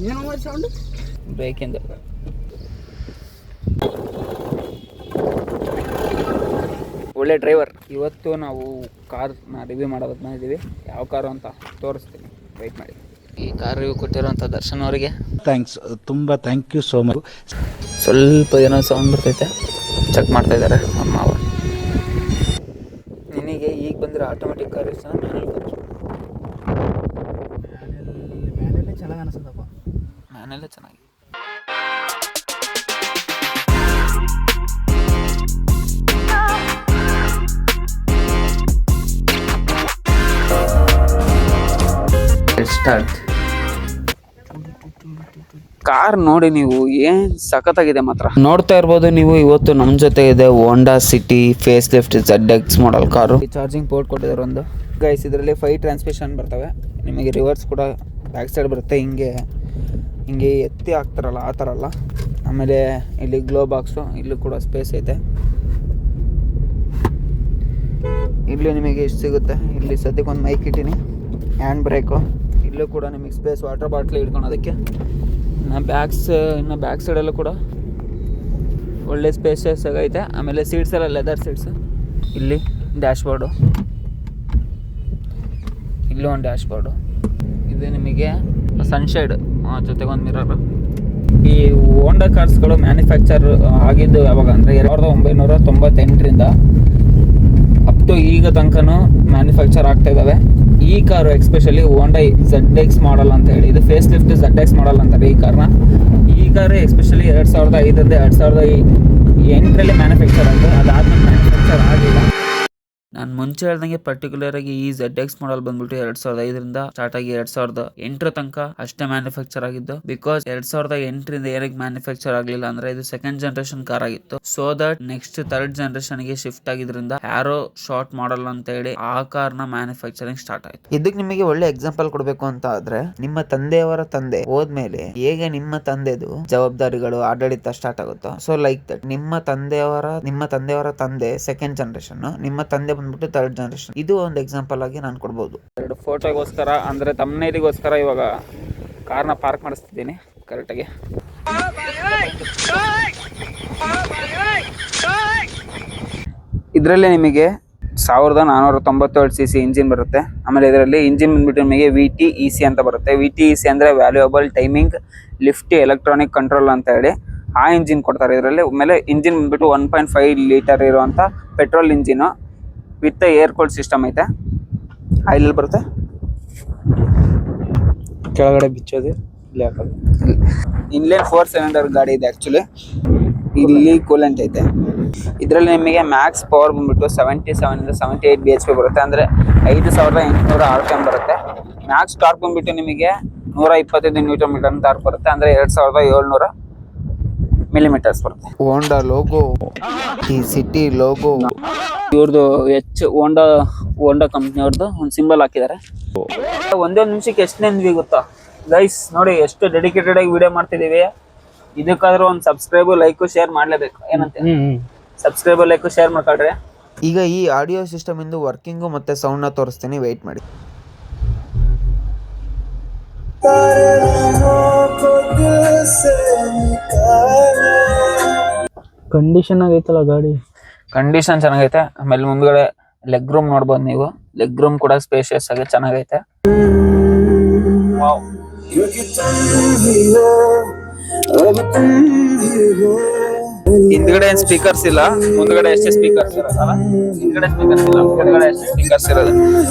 ಏನು ಮಾಡಿ ಸೌಂಡ್ ಬ್ರೇಕಿಂದ. ಒಳ್ಳೆ ಡ್ರೈವರ್. ಇವತ್ತು ನಾವು ಕಾರ್ನ ರಿವ್ಯೂ ಮಾಡೋದನ್ನ ಇದ್ದೀವಿ. ಯಾವ ಕಾರು ಅಂತ ತೋರಿಸ್ತೀನಿ, ವೆಯ್ಟ್ ಮಾಡಿ. ಈ ಕಾರ್ ರಿವ್ಯೂ ಕೊಟ್ಟಿರೋಂಥ ದರ್ಶನ್ ಅವರಿಗೆ ಥ್ಯಾಂಕ್ಸ್, ತುಂಬ ಥ್ಯಾಂಕ್ ಯು ಸೋ ಮಚ್. ಸ್ವಲ್ಪ ಏನೋ ಸೌಂಡ್ ಬರ್ತೈತೆ, ಚೆಕ್ ಮಾಡ್ತಾ ಇದ್ದಾರೆ ಅಮ್ಮ ಅವರು. ನಿನಗೆ ಈಗ ಬಂದರೆ ಆಟೋಮೆಟಿಕ್ ಕಾರ್ ಇಷ್ಟ, ಮ್ಯಾನೇಲೆ ಚೆನ್ನಾಗಿ ಅನಿಸ್ತದಪ್ಪ. ಮ್ಯಾನೆಲ್ಲ ಚೆನ್ನಾಗಿ. ಸ್ಟಾರ್ಟ್. ಕಾರ್ ನೋಡಿ ನೀವು, ಏನ್ ಸಖತ್ತಾಗಿದೆ ಮಾತ್ರ. ನೋಡ್ತಾ ಇರ್ಬೋದು ನೀವು, ಇವತ್ತು ನಮ್ಮ ಜೊತೆ ಇದೆ Honda City face lift ZX model car. Charging port ಕೊಟ್ಟಿದ್ದಾರೆ ಒಂದು. ಗೈಸ್, ಇದರಲ್ಲಿ 5 ಟ್ರಾನ್ಸ್ಮಿಷನ್ ಬರ್ತವೆ. ನಿಮಗೆ ರಿವರ್ಸ್ ಕೂಡ ಬ್ಯಾಕ್ ಸೈಡ್ ಬರುತ್ತೆ, ಹಿಂಗೆ ಎತ್ತಿ ಹಾಕ್ತಾರಲ್ಲ ಆ ಥರ ಅಲ್ಲ. ಆಮೇಲೆ ಇಲ್ಲಿ ಗ್ಲೋ ಬಾಕ್ಸು, ಇಲ್ಲೂ ಕೂಡ ಸ್ಪೇಸ್ ಐತೆ. ಇಲ್ಲಿ ನಿಮಗೆ ಎಷ್ಟು ಸಿಗುತ್ತೆ, ಇಲ್ಲಿ ಸದ್ಯಕ್ಕೆ ಒಂದು ಮೈಕ್ ಇಟ್ಟಿನಿ, ಹ್ಯಾಂಡ್ ಬ್ರೇಕು. ಇಲ್ಲೂ ಕೂಡ ನಿಮಗೆ ಸ್ಪೇಸ್, ವಾಟರ್ ಬಾಟ್ಲ್ ಇಟ್ಕೊಳೋದಕ್ಕೆ. ಇನ್ನು ಬ್ಯಾಕ್ ಸೈಡಲ್ಲೂ ಕೂಡ ಒಳ್ಳೆ ಸ್ಪೇಸಸ್ ಆಗೈತೆ. ಆಮೇಲೆ ಸೀಟ್ಸ್ ಎಲ್ಲ ಲೆದರ್ ಸೀಟ್ಸ್. ಇಲ್ಲಿ ಡ್ಯಾಶ್ಬೋರ್ಡು, ಇಲ್ಲೂ ಒಂದು ಡ್ಯಾಶ್ಬೋರ್ಡು. ಇದು ನಿಮಗೆ ಸನ್ಶೈಡ್ ಜೊತೆಗೆ ಒಂದು ಮಿರರ್. ಈ ಹೋಂಡಾ ಕಾರ್ಸ್ಗಳು ಮ್ಯಾನುಫ್ಯಾಕ್ಚರ್ ಆಗಿದ್ದು ಯಾವಾಗ ಅಂದರೆ 1998ರಿಂದ ಅಪ್ ಟು ಈಗ ತನಕನೂ ಮ್ಯಾನುಫ್ಯಾಕ್ಚರ್ ಆಗ್ತಾ ಇದ್ದಾವೆ. ಈ ಕಾರು ಎಕ್ಸ್ಪೆಷಲಿ ಹೋಂಡಾ ZX ಮಾಡಲ್ ಅಂತ ಹೇಳಿ, ಇದು ಫೇಸ್ ಲಿಫ್ಟ್ ZX ಮಾಡಲ್ ಅಂತಾರೆ ಈ ಕಾರ್ನ. ಈ ಕಾರು ಎಕ್ಸ್ಪೆಷಲಿ 2005 2008ರಲ್ಲಿ ಮ್ಯಾನುಫ್ಯಾಕ್ಚರ್ ಆಯಿತು. ಅದಾದ್ಮೇಲೆ ಮ್ಯಾನುಫ್ಯಾಕ್ಚರ್ ಆಗಿಲ್ಲ. ನಾನು ಮುಂಚೆ ಹೇಳ್ದಂಗೆ ಪರ್ಟಿಕ್ಯುಲರ್ ಆಗಿ ಈ ZX ಮಾಡಲ್ ಬಂದ್ಬಿಟ್ಟು 2005ರಿಂದ ಸ್ಟಾರ್ಟ್ ಆಗಿ 2008 ತನಕ ಅಷ್ಟೇ ಮ್ಯಾನುಫ್ಯಾಕ್ಚರ್ ಆಗಿದ್ದು. ಬಿಕಾಸ್ 2008ರಿಂದ ಏನಕ್ಕೆ ಮ್ಯಾನುಫ್ಯಾಕ್ಚರ್ ಆಗಲಿಲ್ಲ ಅಂದ್ರೆ ಇದು ಸೆಕೆಂಡ್ ಜನರೇಷನ್ ಕಾರ್ ಆಗಿತ್ತು. So that next third generation ಗೆ ಶಿಫ್ಟ್ ಆಗಿದ್ರಿಂದ ಆರೋ ಶಾರ್ಟ್ ಮಾಡಲ್ ಅಂತ ಹೇಳಿ ಆ ಕಾರ್ ನ ಮ್ಯಾನುಫ್ಯಾಕ್ಚರಿಂಗ್ ಸ್ಟಾರ್ಟ್ ಆಯ್ತು. ಇದಕ್ಕೆ ನಿಮಗೆ ಒಳ್ಳೆ ಎಕ್ಸಾಂಪಲ್ ಕೊಡಬೇಕು ಅಂತ ಆದ್ರೆ, ನಿಮ್ಮ ತಂದೆಯವರ ತಂದೆ ಹೋದ್ಮೇಲೆ ಹೇಗೆ ನಿಮ್ಮ ತಂದೆದು ಜವಾಬ್ದಾರಿಗಳು ಆಡಳಿತ ಸ್ಟಾರ್ಟ್ ಆಗುತ್ತೋ, ಸೊ ಲೈಕ್ ದಟ್ ನಿಮ್ಮ ತಂದೆಯವರ ತಂದೆ ಸೆಕೆಂಡ್ ಜನರೇಷನ್, ನಿಮ್ಮ ತಂದೆ ಬಂದ್ಬಿಟ್ಟು ಥರ್ಡ್ ಜನರೇಷನ್. ಇದು ಒಂದು ಎಕ್ಸಾಂಪಲ್ ಆಗಿ ನಾನು ಕೊಡ್ಬೋದು. 2 ಫೋಟೋಗೋಸ್ಕರ ಅಂದ್ರೆ ತಮ್ಮನೇಲಿಗೋಸ್ಕರ ಇವಾಗ ಕಾರ್ನ ಪಾರ್ಕ್ ಮಾಡಿಸ್ತಿದ್ದೀನಿ ಕರೆಕ್ಟಾಗಿ. ಇದರಲ್ಲಿ ನಿಮಗೆ 1497cc ಇಂಜಿನ್ ಬರುತ್ತೆ. ಆಮೇಲೆ ಇದರಲ್ಲಿ ಇಂಜಿನ್ ಬಂದ್ಬಿಟ್ಟು ನಿಮಗೆ VTEC ಅಂತ ಬರುತ್ತೆ. VTEC ಅಂದ್ರೆ valuable timing lift electronic control ಅಂತ ಹೇಳಿ ಆ ಇಂಜಿನ್ ಕೊಡ್ತಾರೆ ಇದರಲ್ಲಿ. ಆಮೇಲೆ ಇಂಜಿನ್ ಬಂದ್ಬಿಟ್ಟು 1.5 ಲೀಟರ್ ಇರುವಂತ petrol engine with air cooled system ಐತೆ. ಆಯಿಲ್ ಬರುತ್ತೆ, ಕೆಳಗಡೆ ಬಿಚ್ಚೋದು, ಇಲ್ಲಿ ಹಾಕೋದು. ಇನ್ಲೈನ್ 4 ಸಿಲಿಂಡರ್ ಗಾಡಿ ಇದೆ ಆಕ್ಚುಲಿ. ಇಲ್ಲಿ ಕೂಲೆಂಟ್ ಐತೆ. ಇದರಲ್ಲಿ ನಿಮಗೆ ಮ್ಯಾಕ್ಸ್ ಪವರ್ ಬಂದ್ಬಿಟ್ಟು 77 ಇಂದ 78 BHP ಬರುತ್ತೆ. ಅಂದ್ರೆ 5800 RPM ಬರುತ್ತೆ. ಮ್ಯಾಕ್ಸ್ ಟಾರ್ಕ್ ಬಂದ್ಬಿಟ್ಟು ನಿಮಗೆ 125 Nm ಟಾರ್ಕ್ ಬರುತ್ತೆ. ಅಂದ್ರೆ 2700 ಮಿಲಿಮೀಟರ್ಸ್ ಬರುತ್ತೆ. ಹೋಂಡಾ ಲೋಗೋ, ಈ ಸಿಟಿ ಲೋಗೋ, ಇವ್ರದ್ದು ಹೋಂಡಾ ಕಂಪ್ನಿಯವ್ರದ್ದು ಒಂದು ಸಿಂಬಲ್ ಹಾಕಿದ್ದಾರೆ. ಒಂದೇ ನಿಮಿಷಕ್ಕೆ ಎಷ್ಟು ನೆಂದ್ವಿ ಗೊತ್ತಾ ಗೈಸ್? ನೋಡಿ ಎಷ್ಟು ಡೆಡಿಕೇಟೆಡ್ ಆಗಿ ವಿಡಿಯೋ ಮಾಡ್ತಿದೀವಿ. ಇದಕ್ಕಾದ್ರೂ ಒಂದು ಸಬ್ಸ್ಕ್ರೈಬ್, ಲೈಕ್, ಶೇರ್ ಮಾಡ್ಲೇಬೇಕು. ಏನಂತೆ? ಸಬ್ಸ್ಕ್ರೈಬ್, ಲೈಕ್, ಶೇರ್ ಮಾಡ್ಕೊಳ್ರಿ. ಈಗ ಈ ಆಡಿಯೋ ಸಿಸ್ಟಮ್ ಇಂದು ವರ್ಕಿಂಗು ಮತ್ತೆ ಸೌಂಡ್ ನ ತೋರಿಸ್ತೀನಿ, ವೆಯ್ಟ್ ಮಾಡಿ. ಕಂಡೀಷನ್ ಆಗೈತಲ್ಲ ಗಾಡಿ, ಕಂಡೀಷನ್ ಚೆನ್ನಾಗೈತೆ. ಆಮೇಲೆ ಮುಂದ್ಗಡೆ ಲೆಗ್ ರೂಮ್ ನೋಡ್ಬೋದು ನೀವು. ಲೆಗ್ ರೂಮ್ ಕೂಡ ಸ್ಪೇಷಿಯಸ್ ಆಗಿ ಚೆನ್ನಾಗೈತೆ. ಹಿಂದ್ಗಡೆ ಏನ್ ಸ್ಪೀಕರ್ಸ್ ಇಲ್ಲ, ಮುಂದ್ಗಡೆ ಅಷ್ಟೇ ಸ್ಪೀಕರ್ಸ್ ಇರೋದಲ್ಲ. ಹಿಂದ್ಗಡೆ ಸ್ಪೀಕರ್ಸ್ ಇಲ್ಲ, ಮುಂದ್ಗಡೆ ಅಷ್ಟೇ ಸ್ಪೀಕರ್ಸ್ ಇರೋದು.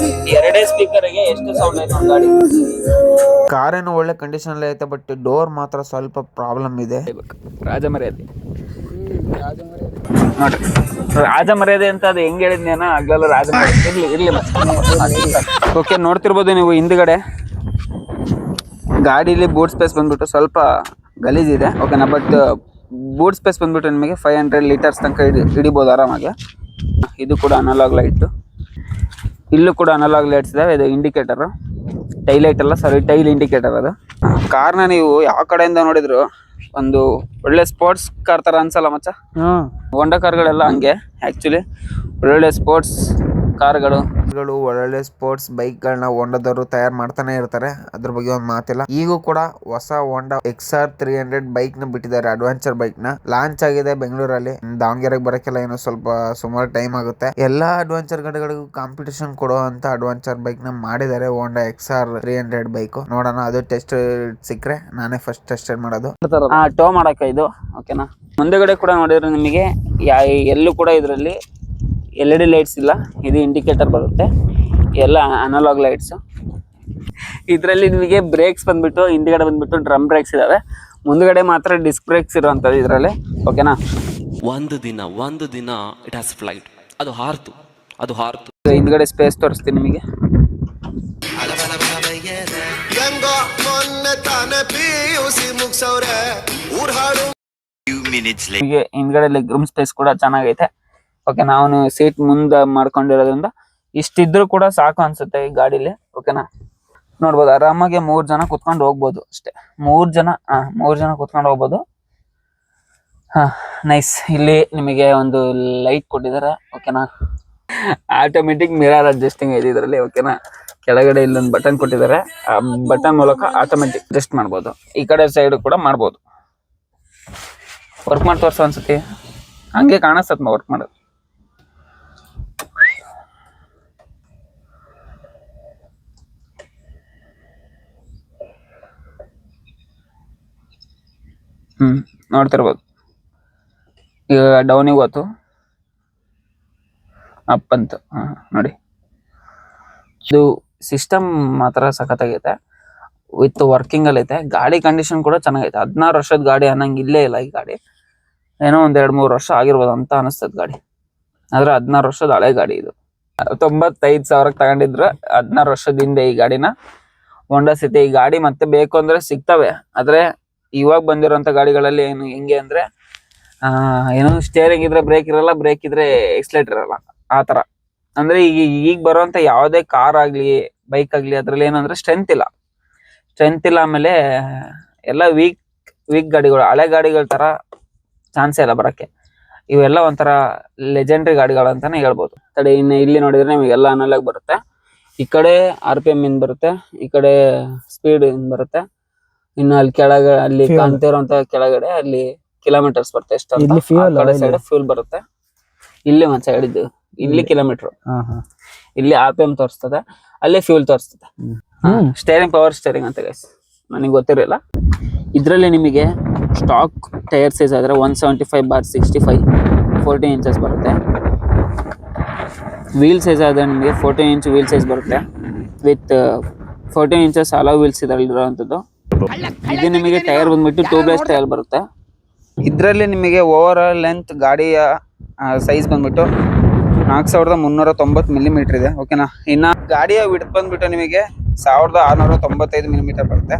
ಎರಡೇ ಸ್ಪೀಕರ್ ಗೆ ಎಷ್ಟು ಸೌಂಡ್ ಐತೆ ಒಂದು ಗಾಡಿ. ಕಾರ್ ಏನು ಒಳ್ಳೆ ಕಂಡೀಷನ್ ಅಲ್ಲಿ ಐತೆ, ಬಟ್ ಡೋರ್ ಮಾತ್ರ ಸ್ವಲ್ಪ ಪ್ರಾಬ್ಲಮ್ ಇದೆ. ರಾಜ ಮರ್ಯಾದೆ ನೋಡ್ರಿ, ರಾಜ ಮರ್ಯಾದೆ ಅಂತ ಅದು ಹೆಂಗ್ ಹೇಳಿದ್ನೇನೋ ಆಗ್ಲಲ್ಲ. ರಾಜ ಮರ್ಯಾದೆ ಇರ್ಲಿ. ಓಕೆ, ನೋಡ್ತಿರ್ಬೋದು ನೀವು ಹಿಂದ್ಗಡೆ ಗಾಡಿಲಿ ಬೂಟ್ ಸ್ಪೇಸ್ ಬಂದ್ಬಿಟ್ಟು ಸ್ವಲ್ಪ ಗಲೀಜಿದೆ, ಓಕೆನಾ. ಬಟ್ ಬೂಟ್ ಸ್ಪೇಸ್ ಬಂದ್ಬಿಟ್ಟು ನಿಮಗೆ 500 ಲೀಟರ್ಸ್ ತನಕ ಹಿಡಿಬೋದು ಆರಾಮಾಗಿ. ಇದು ಕೂಡ ಅನಲಾಗ್ ಲೈಟ್. ಇಲ್ಲೂ ಕೂಡ ಅನಲಾಗ್ ಲೈಟ್ಸ್ ಇದೆ. ಇದು ಇಂಡಿಕೇಟರ್, ಟೈಲ್ ಲೈಟ್ ಅಲ್ಲ, ಸಾರಿ, ಟೈಲ್ ಇಂಡಿಕೇಟರ್. ಅದು ಕಾರ್ನ ನೀವು ಯಾವ ಕಡೆಯಿಂದ ನೋಡಿದ್ರು ಒಂದು ಒಳ್ಳೆ ಸ್ಪೋರ್ಟ್ಸ್ ಕಾರ್ ತರ ಅನ್ಸಲ್ಲ ಮಚ್ಚ? ಹೋಂಡಾ ಕಾರ್ಗಳೆಲ್ಲ ಹಂಗೆ ಆಕ್ಚುಲಿ. ಒಳ್ಳೊಳ್ಳೆ ಸ್ಪೋರ್ಟ್ಸ್ ಕಾರ್ಗಳು ಗಳು ಒಳ್ಳೊಳ್ಳೆ ಸ್ಪೋರ್ಟ್ಸ್ ಬೈಕ್ ಗಳನ್ನ ಹೋಂಡಾದವರು ತಯಾರು ಮಾಡ್ತಾನೆ ಇರ್ತಾರೆ, ಅದ್ರ ಬಗ್ಗೆ ಒಂದು ಮಾತಿಲ್ಲ. ಈಗೂ ಕೂಡ ಹೊಸ ಹೋಂಡಾ XR 300 ಬೈಕ್ ನ ಬಿಟ್ಟಿದ್ದಾರೆ, ಅಡ್ವೆಂಚರ್ ಬೈಕ್ ನ ಲಾಂಚ್ ಆಗಿದೆ ಬೆಂಗಳೂರಲ್ಲಿ. ದಾವಣಗೆರೆಗೆ ಬರಕ್ಕೆಲ್ಲ ಏನೋ ಸ್ವಲ್ಪ ಸುಮಾರು ಟೈಮ್ ಆಗುತ್ತೆ. ಎಲ್ಲಾ ಅಡ್ವೆಂಚರ್ ಗಾಡಿಗಳಿಗೂ ಕಾಂಪಿಟೇಷನ್ ಕೊಡೋ ಅಂತ ಅಡ್ವೆಂಚರ್ ಬೈಕ್ ನ ಮಾಡಿದ್ದಾರೆ ಹೋಂಡಾ XR 300 ಬೈಕ್. ನೋಡೋಣ, ಅದು ಟೆಸ್ಟ್ ಸಿಕ್ಕರೆ ನಾನೇ ಫಸ್ಟ್ ಟೆಸ್ಟ್ ಮಾಡೋದು. ಟೋ ಮಾಡಕ ಇದು ಓಕೆನಾ. ಮುಂದೆಗಡೆ ಕೂಡ ನೋಡಿದ್ರೆ ನಿಮಗೆ ಎಲ್ಲೂ ಕೂಡ ಇದರಲ್ಲಿ LED ಲೈಟ್ಸ್ ಇಲ್ಲ, ಇದು ಇಂಡಿಕೇಟರ್ ಬರುತ್ತೆ, ಎಲ್ಲ ಅನಲಾಗ್ ಲೈಟ್ಸ್. ಇದರಲ್ಲಿ ನಿಮಗೆ ಬ್ರೇಕ್ಸ್ ಬಂದ್ಬಿಟ್ಟು ಹಿಂದ್ಗಡೆ ಬಂದ್ಬಿಟ್ಟು ಡ್ರಮ್ ಬ್ರೇಕ್ಸ್ ಇದಾವೆ, ಮುಂದ್ಗಡೆ ಮಾತ್ರ ಡಿಸ್ಕ್ ಬ್ರೇಕ್ಸ್ ಇರುವಂಥದ್ದು ಇದರಲ್ಲಿ ಓಕೆನಾ. ಒಂದು ದಿನ ಇಟ್ ಹ್ಯಾಸ್ ಫ್ಲೈಟ್, ಅದು ಹಾರ್ತು. ಹಿಂದ್ಗಡೆ ಸ್ಪೇಸ್ ತೋರಿಸ್ತೀನಿ ನಿಮಗೆ. ನಿಮಗೆ ಹಿಂದ್ಗಡೆ ಲೆಗ್ ರೂಮ್ ಸ್ಪೇಸ್ ಕೂಡ ಚೆನ್ನಾಗೈತೆ ಓಕೆನಾ. ಅವನು ಸೀಟ್ ಮುಂದೆ ಮಾಡ್ಕೊಂಡಿರೋದ್ರಿಂದ ಇಷ್ಟಿದ್ರು ಕೂಡ ಸಾಕು ಅನ್ಸುತ್ತೆ ಈ ಗಾಡಿಲಿ ಓಕೆನಾ. ನೋಡ್ಬೋದು ಆರಾಮಾಗಿ 3 ಜನ ಕುತ್ಕೊಂಡು ಹೋಗ್ಬೋದು ಅಷ್ಟೇ. 3 ಜನ ಕುತ್ಕೊಂಡು ಹೋಗ್ಬೋದು. ನೈಸ್. ಇಲ್ಲಿ ನಿಮಗೆ ಒಂದು ಲೈಟ್ ಕೊಟ್ಟಿದ್ದಾರೆ ಓಕೆನಾ. ಆಟೋಮೆಟಿಕ್ ಮಿರರ್ ಅಡ್ಜಸ್ಟಿಂಗ್ ಇದೆ ಇದರಲ್ಲಿ ಓಕೆನಾ. ಕೆಳಗಡೆ ಇಲ್ಲೊಂದು ಬಟನ್ ಕೊಟ್ಟಿದ್ದಾರೆ, ಆ ಬಟನ್ ಮೂಲಕ ಆಟೋಮೆಟಿಕ್ ಅಡ್ಜಸ್ಟ್ ಮಾಡ್ಬೋದು. ಈ ಕಡೆ ಸೈಡ್ ಕೂಡ ಮಾಡ್ಬೋದು. ವರ್ಕ್ ಮಾಡಿ ತೋರ್ಸೋ ಅನ್ಸುತ್ತೆ, ಹಂಗೆ ಕಾಣಿಸ್ತದ ವರ್ಕ್ ಮಾಡೋದು. ನೋಡ್ತಿರ್ಬೋದು. ಈಗ ಡೌನಿಗೆ ಹೋತು, ಅಪ್ ಅಂತ ನೋಡಿ. ಇದು ಸಿಸ್ಟಮ್ ಮಾತ್ರ ಸಖತ್ತಾಗೈತೆ, ವಿತ್ ವರ್ಕಿಂಗ್ ಅಲ್ಲಿ ಐತೆ. ಗಾಡಿ ಕಂಡೀಷನ್ ಕೂಡ ಚೆನ್ನಾಗೈತೆ. 16 ವರ್ಷದ ಗಾಡಿ ಅನ್ನಂಗೆ ಇಲ್ಲೇ ಇಲ್ಲ ಈ ಗಾಡಿ. ಏನೋ 1-2-3 ವರ್ಷ ಆಗಿರ್ಬೋದು ಅಂತ ಅನಿಸ್ತದ ಗಾಡಿ, ಆದ್ರೆ 16 ವರ್ಷದ ಹಳೆ ಗಾಡಿ ಇದು. 95,000 ತಗೊಂಡಿದ್ರು 16 ವರ್ಷದ ಹಿಂದೆ ಈ ಗಾಡಿನ. ಹೋಂಡಾ ಸಿಟಿ ಈ ಗಾಡಿ ಮತ್ತೆ ಬೇಕು ಅಂದ್ರೆ ಸಿಗ್ತವೆ, ಆದ್ರೆ ಇವಾಗ ಬಂದಿರೋಂಥ ಗಾಡಿಗಳಲ್ಲಿ ಏನು ಹೆಂಗೆ ಅಂದ್ರೆ ಏನೋ ಸ್ಟೇರಿಂಗ್ ಇದ್ರೆ ಬ್ರೇಕ್ ಇರಲ್ಲ, ಬ್ರೇಕ್ ಇದ್ರೆ ಎಕ್ಸ್ಲೇಟರ್ ಇರಲ್ಲ, ಆ ತರ. ಅಂದ್ರೆ ಈಗ ಬರುವಂತ ಯಾವುದೇ ಕಾರ್ ಆಗ್ಲಿ ಬೈಕ್ ಆಗ್ಲಿ ಅದ್ರಲ್ಲಿ ಏನಂದ್ರೆ ಸ್ಟ್ರೆಂತ್ ಇಲ್ಲ. ಆಮೇಲೆ ಎಲ್ಲ ವೀಕ್ ಗಾಡಿಗಳು, ಹಳೆ ಗಾಡಿಗಳ ತರ ಚಾನ್ಸೇ ಇಲ್ಲ ಬರಕ್ಕೆ. ಇವೆಲ್ಲ ಒಂಥರ ಲೆಜೆಂಡ್ರಿ ಗಾಡಿಗಳು ಅಂತಾನೆ ಹೇಳ್ಬೋದು. ತಡೆ ಇನ್ನು ಇಲ್ಲಿ ನೋಡಿದ್ರೆ ನಿಮಗೆಲ್ಲ ಅನಲಾಗ್ ಬರುತ್ತೆ. ಈ ಕಡೆ RPM ಇಂದ ಬರುತ್ತೆ, ಈ ಕಡೆ ಸ್ಪೀಡ್ ಇಂದ ಬರುತ್ತೆ. ಇನ್ನು ಅಲ್ಲಿ ಕೆಳಗಡೆ ಅಲ್ಲಿ ಕಾಣ್ತಿರೋಂತ ಕೆಳಗಡೆ ಅಲ್ಲಿ ಕಿಲೋಮೀಟರ್ಸ್ ಬರುತ್ತೆ ಎಷ್ಟು ಅಂತ. ಸೈಡ್ ಫ್ಯೂಲ್ ಬರುತ್ತೆ. ಇಲ್ಲಿ ಒಂದ್ ಸೈಡ್ ಇದ್ದು ಇಲ್ಲಿ ಕಿಲೋಮೀಟರ್, ಇಲ್ಲಿ RPM ತೋರಿಸ್ತದೆ, ಅಲ್ಲೇ ಫ್ಯೂಲ್ ತೋರಿಸ್ತದೆ. ಸ್ಟೇರಿಂಗ್ ಪವರ್ ಸ್ಟೇರಿಂಗ್ ಅಂತ ಗೈಸ್, ನನಗೆ ಗೊತ್ತಿರಲಿಲ್ಲ. ಇದರಲ್ಲಿ ನಿಮಗೆ ಸ್ಟಾಕ್ ಟೈರ್ ಸೈಜ್ ಆದ್ರೆ 175/65 14 ಇಂಚಸ್ ಬರುತ್ತೆ. ವೀಲ್ ಸೈಜ್ ಆದ್ರೆ ನಿಮಗೆ 14 ಇಂಚ್ ವೀಲ್ ಸೈಜ್ ಬರುತ್ತೆ, ವಿತ್ 14 ಇಂಚಸ್ ಅಲೋ ವೀಲ್ಸ್ ಇದರಲ್ಲಿರುವಂಥದ್ದು. ಇದು ನಿಮಗೆ ಟೈರ್ ಬಂದ್ಬಿಟ್ಟು ಟ್ಯೂಬ್ಲೆಸ್ ಟೈರ್ ಬರುತ್ತೆ. ಇದರಲ್ಲಿ ನಿಮಗೆ ಓವರ್ ಆಲ್ ಲೆಂತ್ ಗಾಡಿಯ ಸೈಜ್ ಬಂದ್ಬಿಟ್ಟು 4390 ಮಿಲಿಮೀಟರ್ ಇದೆ ಓಕೆನಾ. ಇನ್ನು ಗಾಡಿಯ ವಿಡ್ತ್ ಬಂದ್ಬಿಟ್ಟು ನಿಮಗೆ 1695 ಮಿಲಿಮೀಟರ್ ಬರುತ್ತೆ.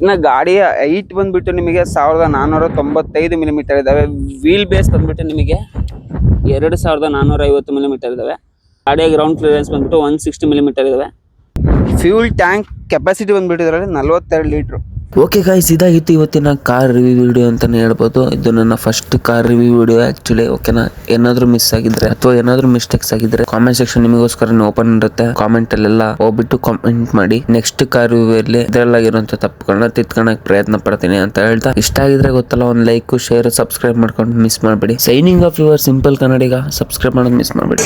ಇನ್ನು ಗಾಡಿಯ ಹೈಟ್ ಬಂದ್ಬಿಟ್ಟು ನಿಮಗೆ 1495 ಮಿಲಿಮೀಟರ್ ಇದಾವೆ. ವೀಲ್ ಬೇಸ್ ಬಂದ್ಬಿಟ್ಟು ನಿಮಗೆ 2450 ಮಿಲಿಮೀಟರ್ ಇದಾವೆ. ಗಾಡಿಯ ಗ್ರೌಂಡ್ ಕ್ಲಿಯರೆನ್ಸ್ ಬಂದ್ಬಿಟ್ಟು 160 ಮಿಲಿಮೀಟರ್ ಇದಾವೆ. ಫ್ಯೂಲ್ ಟ್ಯಾಂಕ್ ಕೆಪಾಸಿಟಿ ಬಂದ್ಬಿಟ್ಟು ಇದರಲ್ಲಿ 42 ಲೀಟ್ರು. ಓಕೆ ಗಾಯ್ಸ್, ಇದಾಗಿತ್ತು ಇವತ್ತಿನ ಕಾರ್ ರಿವ್ಯೂ ವಿಡಿಯೋ ಅಂತಾನೆ ಹೇಳ್ಬೋದು. ಇದು ನನ್ನ first car review video actually ಓಕೆನಾ. ಏನಾದ್ರು ಮಿಸ್ ಆಗಿದ್ರೆ ಅಥವಾ ಏನಾದ್ರು ಮಿಸ್ಟೇಕ್ಸ್ ಆಗಿದ್ರೆ ಕಾಮೆಂಟ್ ಸೆಕ್ಷನ್ ನಿಮಗೋಸ್ಕರ ಓಪನ್ ಇರುತ್ತೆ. ಕಾಮೆಂಟ್ ಅಲ್ಲೆಲ್ಲ ಹೋಗ್ಬಿಟ್ಟು ಕಾಮೆಂಟ್ ಮಾಡಿ. ನೆಕ್ಸ್ಟ್ ಕಾರ್ ರಿವ್ಯೂ ಅಲ್ಲಿ ಇದರಲ್ಲಾಗಿರುವಂತ ತಪ್ಪುಗಳನ್ನ ತಿದ್ಕೊಳಕ್ ಪ್ರಯತ್ನ ಪಡ್ತೀನಿ ಅಂತ ಹೇಳ್ತಾ, ಇಷ್ಟ ಆಗಿದ್ರೆ ಗೊತ್ತಲ್ಲ ಒಂದು ಲೈಕ್ ಶೇರ್ ಸಬ್ಸ್ಕ್ರೈಬ್ ಮಾಡ್ಕೊಂಡು ಮಿಸ್ ಮಾಡಬೇಡಿ. Signing off your simple Kannadiga. Subscribe ಮಾಡೋದು ಮಿಸ್ ಮಾಡಬೇಡಿ.